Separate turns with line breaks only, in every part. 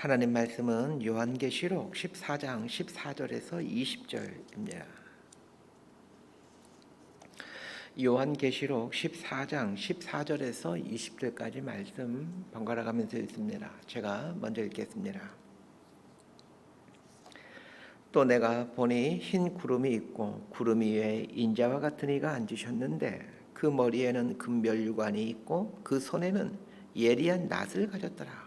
하나님 말씀은 요한계시록 14장 14절에서 20절입니다. 요한계시록 14장 14절에서 20절까지 말씀 번갈아 가면서 읽습니다. 제가 먼저 읽겠습니다. 또 내가 보니 흰 구름이 있고 구름 위에 인자와 같은 이가 앉으셨는데 그 머리에는 금면류관이 있고 그 손에는 예리한 낫을 가졌더라.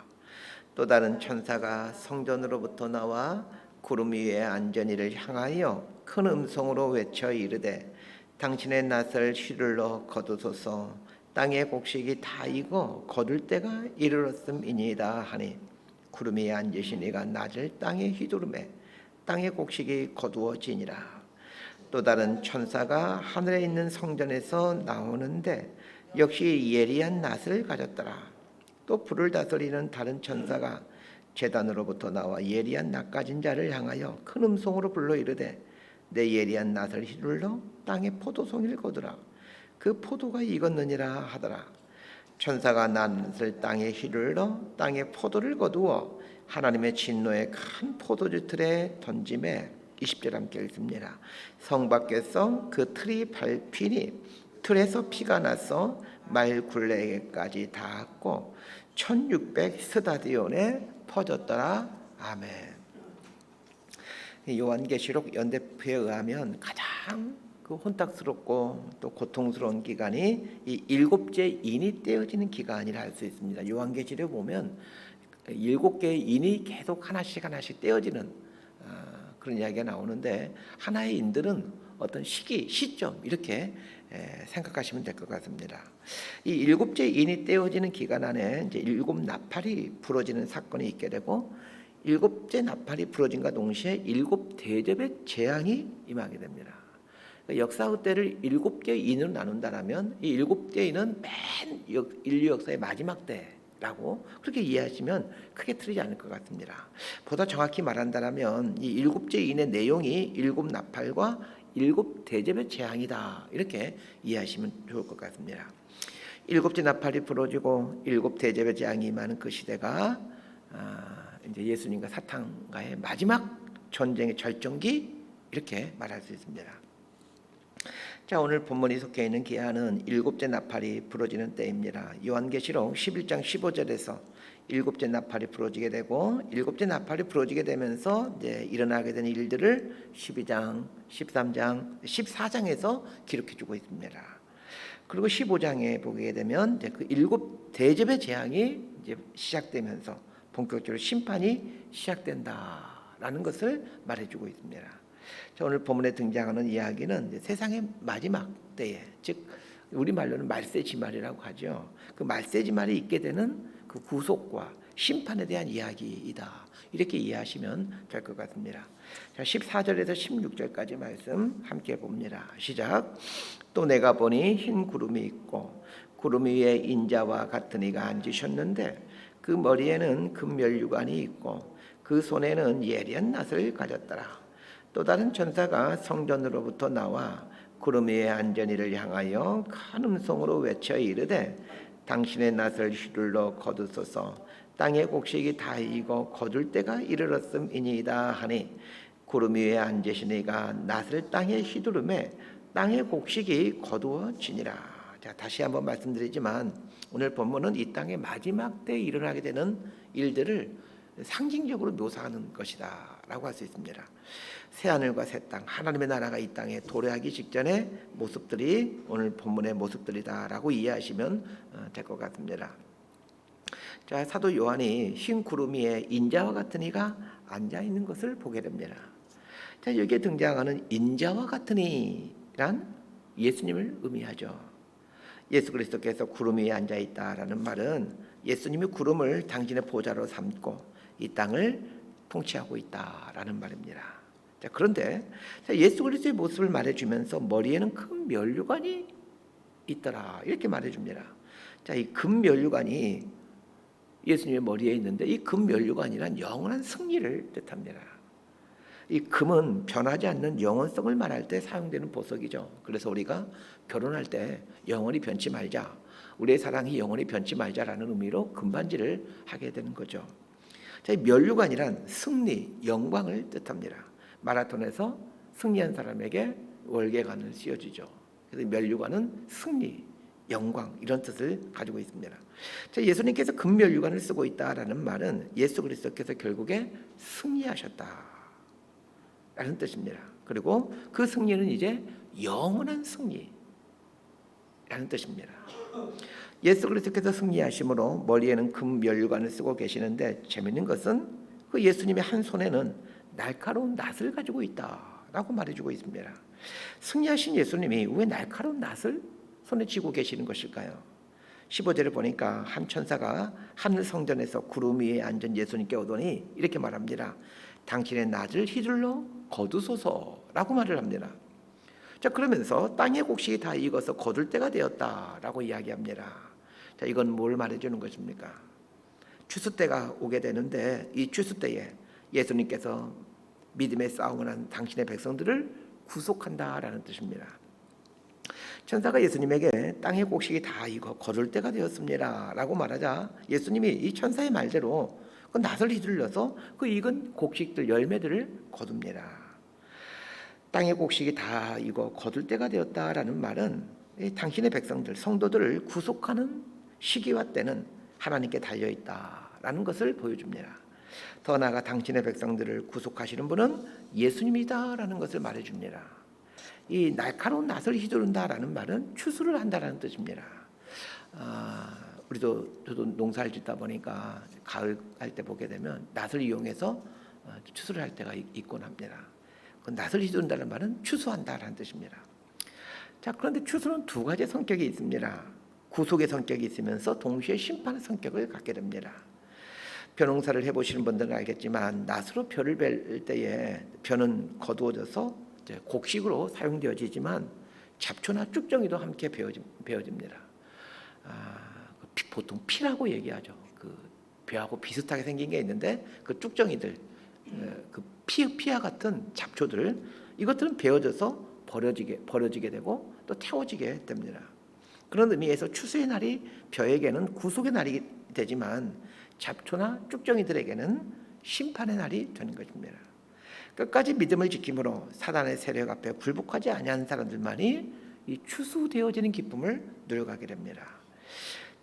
또 다른 천사가 성전으로부터 나와 구름 위에 앉은 이를 향하여 큰 음성으로 외쳐 이르되 당신의 낫을 휘둘러 거두소서. 땅의 곡식이 다 익어 거둘 때가 이르렀음이니이다 하니 구름 위에 앉으신 이가 낫을 땅에 휘두르매 땅의 곡식이 거두어지니라. 또 다른 천사가 하늘에 있는 성전에서 나오는데 역시 예리한 낫을 가졌더라. 또 불을 다스리는 다른 천사가 제단으로부터 나와 예리한 낫 가진 자를 향하여 큰 음성으로 불러 이르되 내 예리한 낫을 휘둘러 땅에 포도송이를 거두라. 그 포도가 익었느니라 하더라. 천사가 낫을 땅에 휘둘러 땅에 포도를 거두어 하나님의 진노의 큰 포도주 틀에 던짐에 20절 함께 읽습니다. 성 밖에서 그 틀이 밟히니 틀에서 피가 나서 마일 굴레에까지 닿았고 1600 스타디온에 퍼졌더라. 아멘. 요한계시록 연대표에 의하면 가장 혼탁스럽고 또 고통스러운 기간이 이 일곱째 인이 떼어지는 기간이라 할 수 있습니다. 요한계시록에 보면 7개의 인이 계속 하나씩 떼어지는 그런 이야기가 나오는데 하나의 인들은 어떤 시점 이렇게 생각하시면 될 것 같습니다. 이 7째 인이 떼어지는 기간 안에 이제 7 나팔이 부러지는 사건이 있게 되고 7째 나팔이 부러진과 동시에 7 대접의 재앙이 임하게 됩니다. 역사 때를 7개 인으로 나눈다라면 이 7개 인은 맨 인류 역사의 마지막 때라고 그렇게 이해하시면 크게 틀리지 않을 것 같습니다. 보다 정확히 말한다면 이 7째 인의 내용이 7 나팔과 7 대접의 재앙이다 이렇게 이해하시면 좋을 것 같습니다. 7째 나팔이 부러지고 7 대접의 재앙이 임하는 그 시대가 이제 예수님과 사탄과의 마지막 전쟁의 절정기 이렇게 말할 수 있습니다. 자, 오늘 본문이 속해 있는 기한은 7째 나팔이 부러지는 때입니다. 요한계시록 11장 15절에서 7째 나팔이 부러지게 되고 7째 나팔이 부러지게 되면서 이제 일어나게 된 일들을 12장, 13장, 14장에서 기록해 주고 있습니다. 그리고 15장에 보게 되면 이제 그 7 대접의 재앙이 이제 시작되면서 본격적으로 심판이 시작된다라는 것을 말해 주고 있습니다. 자, 오늘 본문에 등장하는 이야기는 세상의 마지막 때에, 즉 우리말로는 말세지말이라고 하죠. 그 말세지말이 있게 되는 그 구속과 심판에 대한 이야기이다. 이렇게 이해하시면 될 것 같습니다. 자, 14절에서 16절까지 말씀 함께 봅니다. 시작. 또 내가 보니 흰 구름이 있고 구름 위에 인자와 같은 이가 앉으셨는데 그 머리에는 금면류관이 있고 그 손에는 예리한 낫을 가졌더라. 또 다른 천사가 성전으로부터 나와 구름 위에 앉은 이를 향하여 큰 음성으로 외쳐 이르되 당신의 낫을 휘둘러 거두소서. 땅의 곡식이 다 익어 거둘 때가 이르렀음이니이다 하니 구름 위에 앉으신 이가 낫을 땅에 휘두르매 땅의 곡식이 거두어지니라. 자, 다시 한번 말씀드리지만 오늘 본문은 이 땅의 마지막 때에 일어나게 되는 일들을 상징적으로 묘사하는 것이다 라고 할 수 있습니다. 새하늘과 새 땅, 하나님의 나라가 이 땅에 도래하기 직전의 모습들이 오늘 본문의 모습들이다 라고 이해하시면 될 것 같습니다. 자, 사도 요한이 흰 구름 위에 인자와 같은 이가 앉아 있는 것을 보게 됩니다. 자, 여기에 등장하는 인자와 같은 이란 예수님을 의미하죠. 예수 그리스도께서 구름 위에 앉아 있다라는 말은 예수님이 구름을 당신의 보좌로 삼고 이 땅을 통치하고 있다라는 말입니다. 자, 그런데 예수 그리스도의 모습을 말해주면서 머리에는 큰 면류관이 있더라 이렇게 말해줍니다. 자, 이 금면류관이 예수님의 머리에 있는데 이 금면류관이란 영원한 승리를 뜻합니다. 이 금은 변하지 않는 영원성을 말할 때 사용되는 보석이죠. 그래서 우리가 결혼할 때 영원히 변치 말자, 우리의 사랑이 영원히 변치 말자라는 의미로 금반지를 하게 되는 거죠. 자, 면류관이란 승리, 영광을 뜻합니다. 마라톤에서 승리한 사람에게 월계관을 씌워주죠. 그래서 면류관은 승리, 영광 이런 뜻을 가지고 있습니다. 자, 예수님께서 금면류관을 쓰고 있다라는 말은 예수 그리스도께서 결국에 승리하셨다라는 뜻입니다. 그리고 그 승리는 이제 영원한 승리라는 뜻입니다. 예수 그리스도께서 승리하심으로 머리에는 금면류관을 쓰고 계시는데 재미있는 것은 그 예수님의 한 손에는 날카로운 낫을 가지고 있다라고 말해주고 있습니다. 승리하신 예수님이 왜 날카로운 낫을 손에 쥐고 계시는 것일까요? 15절을 보니까 한 천사가 하늘 성전에서 구름 위에 앉은 예수님께 오더니 이렇게 말합니다. 당신의 낫을 휘둘러 거두소서라고 말을 합니다. 자, 그러면서 땅의 곡식이 다 익어서 거둘 때가 되었다라고 이야기합니다. 자, 이건 뭘 말해주는 것입니까? 추수 때가 오게 되는데 이 추수 때에 예수님께서 믿음의 싸움을 한 당신의 백성들을 구속한다라는 뜻입니다. 천사가 예수님에게 땅의 곡식이 다 익어 거둘 때가 되었습니다 라고 말하자 예수님이 이 천사의 말대로 그 낫을 휘둘러서 그 익은 곡식들 열매들을 거둡니다. 땅의 곡식이 다 익어 거둘 때가 되었다라는 말은 당신의 백성들, 성도들을 구속하는 시기와 때는 하나님께 달려있다라는 것을 보여줍니다. 더 나아가 당신의 백성들을 구속하시는 분은 예수님이다라는 것을 말해줍니다. 이 날카로운 낫을 휘두른다라는 말은 추수를 한다라는 뜻입니다. 저도 농사를 짓다 보니까 가을 할 때 보게 되면 낫을 이용해서 추수를 할 때가 있곤 합니다. 그 낫을 휘두른다는 말은 추수한다라는 뜻입니다. 자, 그런데 추수는 두 가지 성격이 있습니다. 구속의 성격이 있으면서 동시에 심판의 성격을 갖게 됩니다. 벼농사를 해보시는 분들은 알겠지만 낫으로 벼를 벨 때에 벼는 거두어져서 곡식으로 사용되어지지만 잡초나 쭉정이도 함께 베어집니다. 보통 피라고 얘기하죠. 그 벼하고 비슷하게 생긴 게 있는데 그 쭉정이들, 그 피와 같은 잡초들 이것들은 베어져서 버려지게 되고 또 태워지게 됩니다. 그런 의미에서 추수의 날이 벼에게는 구속의 날이 되지만 잡초나 쭉정이들에게는 심판의 날이 되는 것입니다. 끝까지 믿음을 지킴으로 사단의 세력 앞에 굴복하지 아니한 사람들만이 이 추수되어지는 기쁨을 누려가게 됩니다.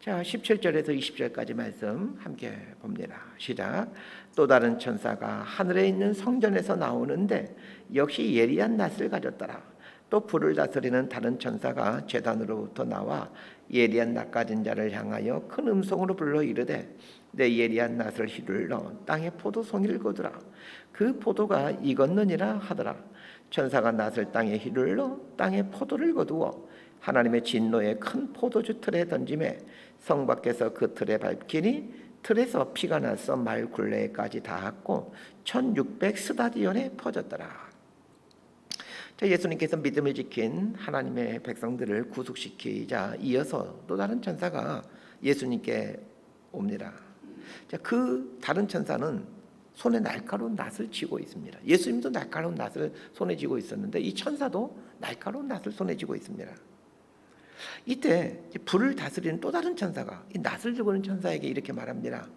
자, 17절에서 20절까지 말씀 함께 봅니다. 시작. 또 다른 천사가 하늘에 있는 성전에서 나오는데 역시 예리한 낫을 가졌더라. 또 불을 다스리는 다른 천사가 제단으로부터 나와 예리한 낫 가진 자를 향하여 큰 음성으로 불러 이르되 내 예리한 낫을 휘둘러 땅에 포도송이를 거두라. 그 포도가 익었느니라 하더라. 천사가 낫을 땅에 휘둘러 땅에 포도를 거두어 하나님의 진노의 큰 포도주 틀에 던짐에 성 밖에서 그 틀에 밟히니 틀에서 피가 나서 말 굴레까지 닿았고 1600 스다디온에 퍼졌더라. 자, 예수님께서 믿음을 지킨 하나님의 백성들을 구속시키자 이어서 또 다른 천사가 예수님께 옵니다. 자, 그 다른 천사는 손에 날카로운 낫을 쥐고 있습니다. 예수님도 날카로운 낫을 손에 쥐고 있었는데 이 천사도 날카로운 낫을 손에 쥐고 있습니다. 이때 불을 다스리는 또 다른 천사가 이 낫을 쥐고 있는 천사에게 이렇게 말합니다.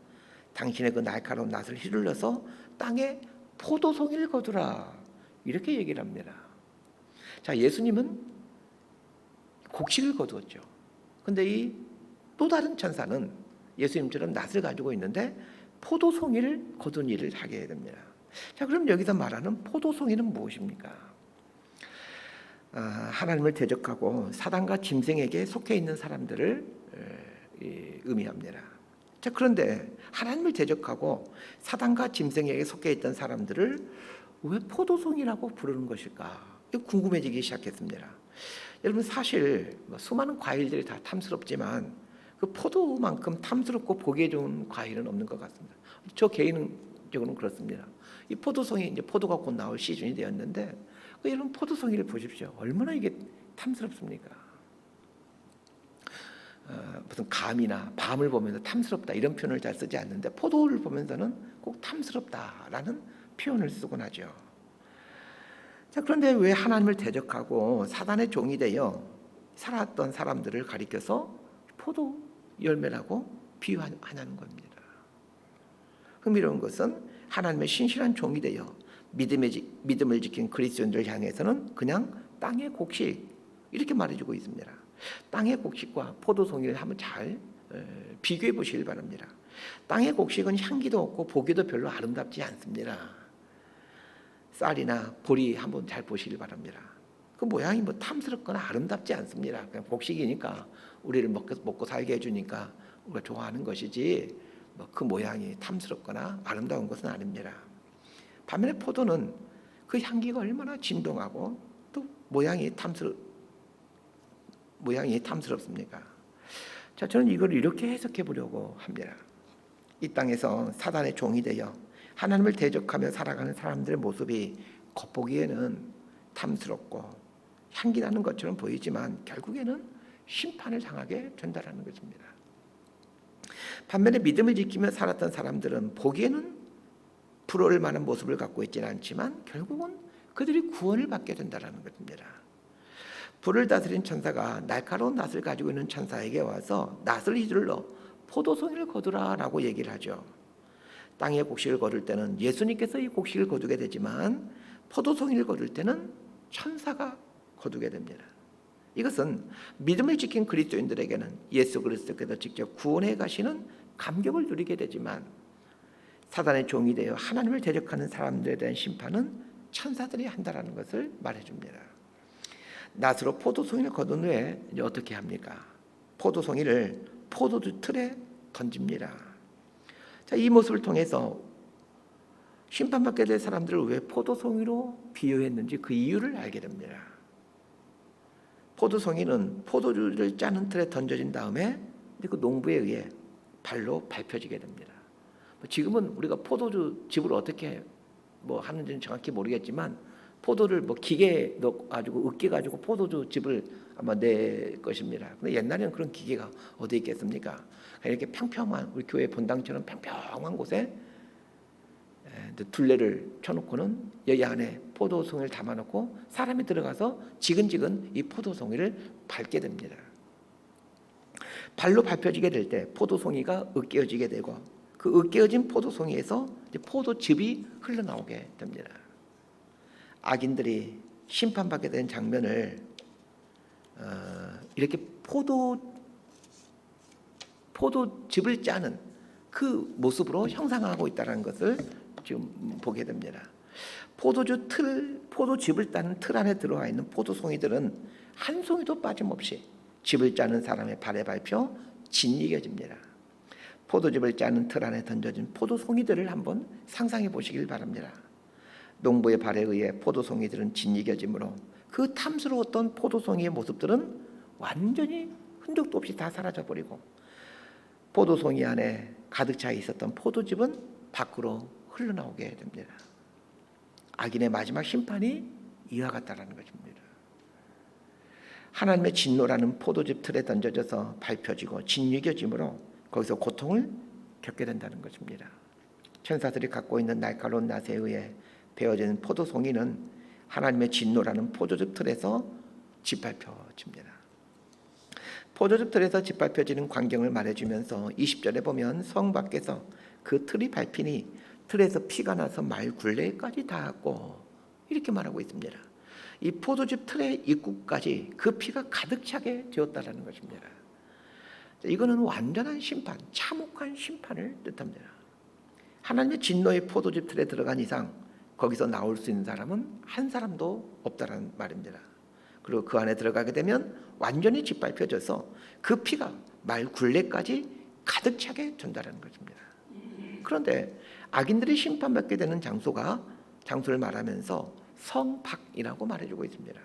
당신의 그 날카로운 낫을 휘둘러서 땅에 포도송이를 거두라. 이렇게 얘기를 합니다. 자, 예수님은 곡식을 거두었죠. 근데 이 또 다른 천사는 예수님처럼 낫을 가지고 있는데 포도송이를 거둔 일을 하게 됩니다. 자, 그럼 여기서 말하는 포도송이는 무엇입니까? 하나님을 대적하고 사단과 짐승에게 속해 있는 사람들을 의미합니다. 자, 그런데 하나님을 대적하고 사단과 짐승에게 속해 있던 사람들을 왜 포도송이라고 부르는 것일까? 궁금해지기 시작했습니다. 여러분, 사실 수많은 과일들이 다 탐스럽지만 그 포도만큼 탐스럽고 보기에 좋은 과일은 없는 것 같습니다. 저 개인적으로는 그렇습니다. 이 포도송이 이제 포도가 곧 나올 시즌이 되었는데 여러분 포도송이를 보십시오. 얼마나 이게 탐스럽습니까? 무슨 감이나 밤을 보면서 탐스럽다 이런 표현을 잘 쓰지 않는데 포도를 보면서는 꼭 탐스럽다라는 표현을 쓰곤 하죠. 자, 그런데 왜 하나님을 대적하고 사단의 종이 되어 살았던 사람들을 가리켜서 포도 열매라고 비유하냐는 겁니다. 흥미로운 것은 하나님의 신실한 종이 되어 믿음을 지킨 그리스도인들 향해서는 그냥 땅의 곡식 이렇게 말해주고 있습니다. 땅의 곡식과 포도송이를 한번 잘 비교해 보시길 바랍니다. 땅의 곡식은 향기도 없고 보기도 별로 아름답지 않습니다. 쌀이나 보리 한번 잘 보시길 바랍니다. 그 모양이 뭐 탐스럽거나 아름답지 않습니다. 그냥 곡식이니까 우리를 먹고 살게 해주니까 우리가 좋아하는 것이지 뭐 그 모양이 탐스럽거나 아름다운 것은 아닙니다. 반면에 포도는 그 향기가 얼마나 진동하고 또 모양이 탐스럽습니까? 자, 저는 이걸 이렇게 해석해 보려고 합니다. 이 땅에서 사단의 종이 되어 하나님을 대적하며 살아가는 사람들의 모습이 겉보기에는 탐스럽고 향기나는 것처럼 보이지만 결국에는 심판을 당하게 된다는 것입니다. 반면에 믿음을 지키며 살았던 사람들은 보기에는 부러울 만한 모습을 갖고 있지는 않지만 결국은 그들이 구원을 받게 된다는 것입니다. 불을 다스린 천사가 날카로운 낫을 가지고 있는 천사에게 와서 낫을 휘둘러 포도송이를 거두라라고 얘기를 하죠. 땅의 곡식을 거둘 때는 예수님께서 이 곡식을 거두게 되지만 포도송이를 거둘 때는 천사가 거두게 됩니다. 이것은 믿음을 지킨 그리스도인들에게는 예수 그리스도께서 직접 구원해 가시는 감격을 누리게 되지만 사단의 종이 되어 하나님을 대적하는 사람들에 대한 심판은 천사들이 한다라는 것을 말해줍니다. 낫으로 포도송이를 거둔 후에 이제 어떻게 합니까? 포도송이를 포도주 틀에 던집니다. 자, 이 모습을 통해서 심판받게 될 사람들을 왜 포도송이로 비유했는지 그 이유를 알게 됩니다. 포도송이는 포도주를 짜는 틀에 던져진 다음에 그 농부에 의해 발로 밟혀지게 됩니다. 지금은 우리가 포도주 즙을 어떻게 하는지는 정확히 모르겠지만 포도를 기계에 넣어가지고 으깨가지고 포도주 즙을 아마 낼 것입니다. 근데 옛날에는 그런 기계가 어디 있겠습니까? 이렇게 평평한 우리 교회 본당처럼 평평한 곳에 둘레를 쳐놓고는 여기 안에 포도송이를 담아놓고 사람이 들어가서 지근지근 이 포도송이를 밟게 됩니다. 발로 밟혀지게 될 때 포도송이가 으깨어지게 되고 그 으깨어진 포도송이에서 이제 포도즙이 흘러나오게 됩니다. 악인들이 심판받게 된 장면을 이렇게 포도즙을 짜는 그 모습으로 형상하고 있다는 것을 지금 보게 됩니다. 포도즙을 따는 틀 안에 들어와 있는 포도송이들은 한 송이도 빠짐없이 즙을 짜는 사람의 발에 밟혀 짓이겨집니다. 포도즙을 짜는 틀 안에 던져진 포도송이들을 한번 상상해 보시길 바랍니다. 농부의 발에 의해 포도송이들은 짓이겨지므로 그 탐스러웠던 포도송이의 모습들은 완전히 흔적도 없이 다 사라져버리고 포도송이 안에 가득 차 있었던 포도즙은 밖으로 흘러나오게 됩니다. 악인의 마지막 심판이 이와 같다라는 것입니다. 하나님의 진노라는 포도즙 틀에 던져져서 밟혀지고 짓이겨짐으로 거기서 고통을 겪게 된다는 것입니다. 천사들이 갖고 있는 날카로운 낫에 의해 베어진 포도송이는 하나님의 진노라는 포도즙 틀에서 짓밟혀집니다. 포도즙 틀에서 짓밟혀지는 광경을 말해주면서 20절에 보면 성 밖에서 그 틀이 밟히니 틀에서 피가 나서 말 굴레까지 닿았고 이렇게 말하고 있습니다. 이 포도즙 틀의 입구까지 그 피가 가득 차게 되었다는 것입니다. 이거는 완전한 심판, 참혹한 심판을 뜻합니다. 하나님의 진노의 포도즙 틀에 들어간 이상 거기서 나올 수 있는 사람은 한 사람도 없다는 말입니다. 그리고 그 안에 들어가게 되면 완전히 짓밟혀져서 그 피가 말 굴레까지 가득 차게 된다는 것입니다. 그런데 악인들이 심판받게 되는 장소를 말하면서 성밖이라고 말해주고 있습니다.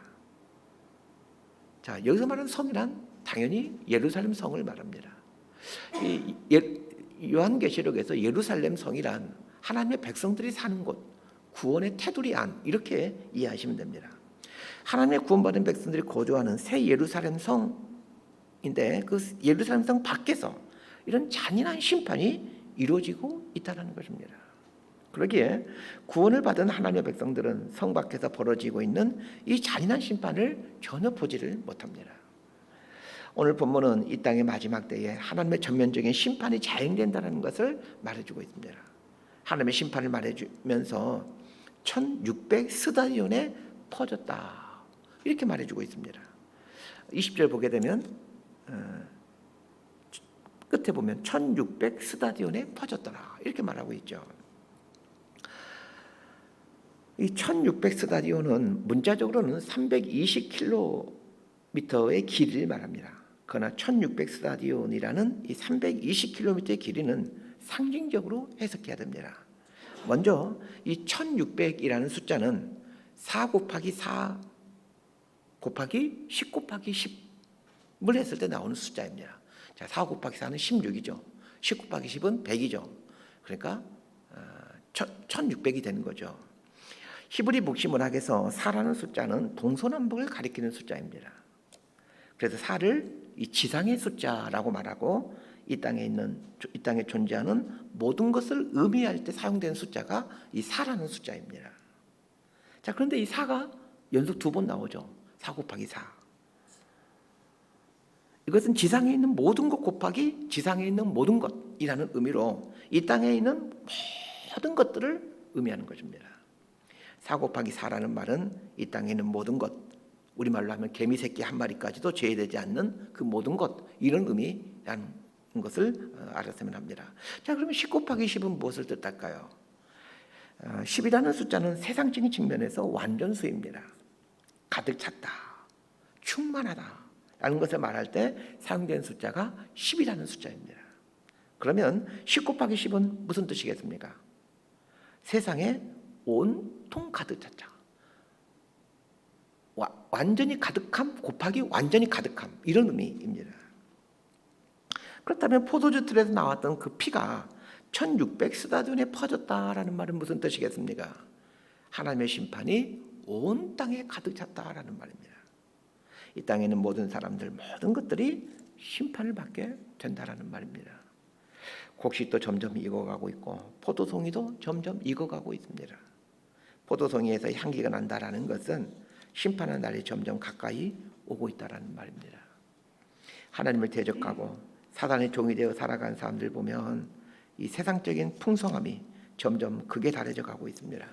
자, 여기서 말하는 성이란 당연히 예루살렘 성을 말합니다. 요한계시록에서 예루살렘 성이란 하나님의 백성들이 사는 곳, 구원의 테두리 안 이렇게 이해하시면 됩니다. 하나님의 구원받은 백성들이 거주하는 새 예루살렘 성인데 그 예루살렘 성 밖에서 이런 잔인한 심판이 이루어지고 있다는 것입니다. 그러기에 구원을 받은 하나님의 백성들은 성 밖에서 벌어지고 있는 이 잔인한 심판을 전혀 보지를 못합니다. 오늘 본문은 이 땅의 마지막 때에 하나님의 전면적인 심판이 자행된다는 것을 말해주고 있습니다. 하나님의 심판을 말해주면서 1600 스타디온에 퍼졌다 이렇게 말해주고 있습니다. 20절 보게 되면 끝에 보면 1600 스타디온에 퍼졌더라 이렇게 말하고 있죠. 이 1600 스타디온은 문자적으로는 320km의 길이를 말합니다. 그러나 1600 스타디온이라는 이 320km의 길이는 상징적으로 해석해야 됩니다. 먼저 이 1600이라는 숫자는 4 곱하기 4 곱하기 10 곱하기 10을 했을 때 나오는 숫자입니다. 자, 4 곱하기 4는 16이죠. 10 곱하기 10은 100이죠. 그러니까 1600이 되는 거죠. 히브리 묵시 문학에서 4라는 숫자는 동서남북을 가리키는 숫자입니다. 그래서 4를 이 지상의 숫자라고 말하고 이 땅에 존재하는 모든 것을 의미할 때 사용되는 숫자가 이 4라는 숫자입니다. 자, 그런데 이 4가 연속 2번 나오죠. 4 곱하기 4. 이것은 지상에 있는 모든 것 곱하기 지상에 있는 모든 것이라는 의미로 이 땅에 있는 모든 것들을 의미하는 것입니다. 4 곱하기 4라는 말은 이 땅에 있는 모든 것, 우리말로 하면 개미 새끼 한 마리까지도 제외되지 않는 그 모든 것, 이런 의미라는 것을 알았으면 합니다. 자, 그러면 10 곱하기 10은 무엇을 뜻할까요? 10이라는 숫자는 세상적인 측면에서 완전수입니다. 가득 찼다, 충만하다 라는 것을 말할 때 사용된 숫자가 10이라는 숫자입니다. 그러면 10 곱하기 10은 무슨 뜻이겠습니까? 세상에 온통 가득 찼다. 완전히 가득함 곱하기 완전히 가득함, 이런 의미입니다. 그렇다면 포도주 틀에서 나왔던 그 피가 1600 스타디온에 퍼졌다라는 말은 무슨 뜻이겠습니까? 하나님의 심판이 온 땅에 가득 찼다라는 말입니다. 이 땅에 있는 모든 사람들, 모든 것들이 심판을 받게 된다라는 말입니다. 곡식도 점점 익어가고 있고 포도송이도 점점 익어가고 있습니다. 포도송이에서 향기가 난다라는 것은 심판의 날이 점점 가까이 오고 있다라는 말입니다. 하나님을 대적하고 사단의 종이 되어 살아가는 사람들 보면 이 세상적인 풍성함이 점점 극에 달해져 가고 있습니다.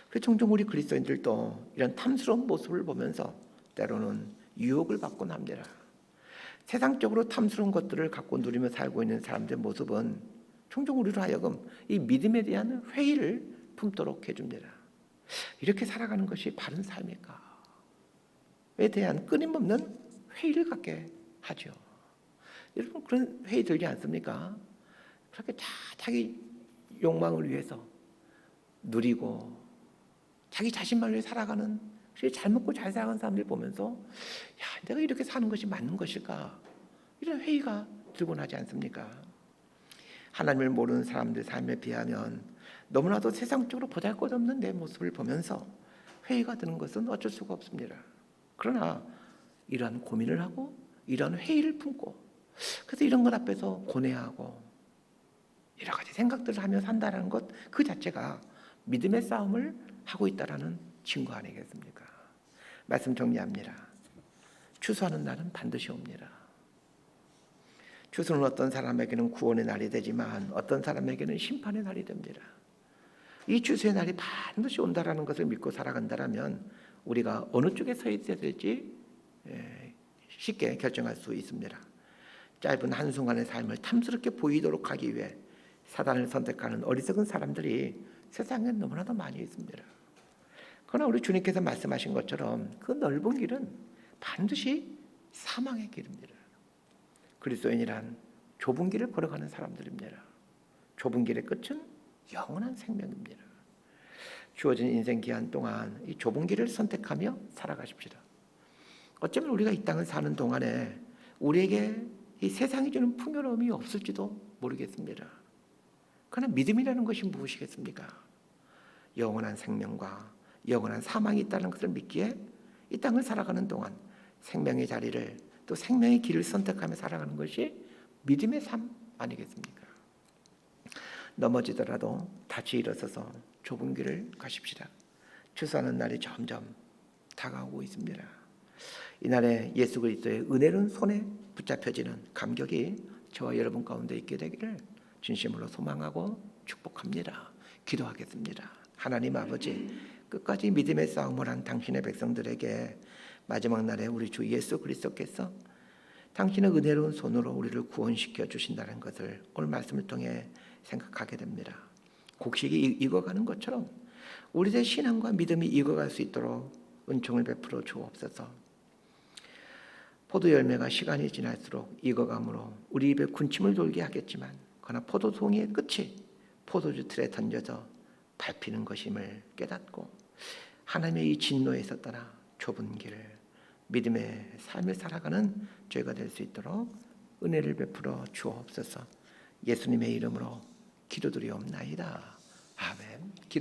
그래서 종종 우리 그리스도인들도 이런 탐스러운 모습을 보면서 때로는 유혹을 받곤 합니다. 세상적으로 탐스러운 것들을 갖고 누리며 살고 있는 사람들의 모습은 종종 우리로 하여금 이 믿음에 대한 회의를 품도록 해줍니다. 이렇게 살아가는 것이 바른 삶일까? 에 대한 끊임없는 회의를 갖게 하죠. 여러분, 그런 회의 들지 않습니까? 그렇게 자기 욕망을 위해서 누리고 자기 자신만 위해 살아가는, 잘 먹고 잘 살아가는 사람들 보면서 내가 이렇게 사는 것이 맞는 것일까? 이런 회의가 들곤 하지 않습니까? 하나님을 모르는 사람들 삶에 비하면 너무나도 세상적으로 보잘것없는 내 모습을 보면서 회의가 드는 것은 어쩔 수가 없습니다. 그러나 이러한 고민을 하고 이러한 회의를 품고, 그래서 이런 것 앞에서 고뇌하고 여러 가지 생각들을 하며 산다는 것 그 자체가 믿음의 싸움을 하고 있다라는 증거 아니겠습니까? 말씀 정리합니다. 추수하는 날은 반드시 옵니다. 추수는 어떤 사람에게는 구원의 날이 되지만 어떤 사람에게는 심판의 날이 됩니다. 이 추수의 날이 반드시 온다라는 것을 믿고 살아간다면 우리가 어느 쪽에 서 있어야 될지 쉽게 결정할 수 있습니다. 짧은 한순간의 삶을 탐스럽게 보이도록 하기 위해 사단을 선택하는 어리석은 사람들이 세상에 너무나도 많이 있습니다. 그러나 우리 주님께서 말씀하신 것처럼 그 넓은 길은 반드시 사망의 길입니다. 그리스도인이란 좁은 길을 걸어가는 사람들입니다. 좁은 길의 끝은 영원한 생명입니다. 주어진 인생 기한 동안 이 좁은 길을 선택하며 살아가십시다. 어쩌면 우리가 이 땅을 사는 동안에 우리에게 이 세상이 주는 풍요로움이 없을지도 모르겠습니다. 그러나 믿음이라는 것이 무엇이겠습니까? 영원한 생명과 영원한 사망이 있다는 것을 믿기에 이 땅을 살아가는 동안 생명의 자리를, 또 생명의 길을 선택하며 살아가는 것이 믿음의 삶 아니겠습니까? 넘어지더라도 다시 일어서서 좁은 길을 가십시다. 추수하는 날이 점점 다가오고 있습니다. 이날에 예수 그리스도의 은혜로운 손에 붙잡혀지는 감격이 저와 여러분 가운데 있게 되기를 진심으로 소망하고 축복합니다. 기도하겠습니다. 하나님 아버지, 끝까지 믿음의 싸움을 한 당신의 백성들에게 마지막 날에 우리 주 예수 그리스도께서 당신의 은혜로운 손으로 우리를 구원시켜 주신다는 것을 오늘 말씀을 통해 생각하게 됩니다. 곡식이 익어가는 것처럼 우리의 신앙과 믿음이 익어갈 수 있도록 은총을 베풀어 주옵소서. 포도 열매가 시간이 지날수록 익어감으로 우리 입에 군침을 돌게 하겠지만 그러나 포도송이의 끝이 포도주 틀에 던져져 밟히는 것임을 깨닫고 하나님의 이 진노에서 떠나 좁은 길을 믿음의 삶을 살아가는 저희가 될 수 있도록 은혜를 베풀어 주옵소서. 예수님의 이름으로 기도드리옵나이다. 아멘. 기도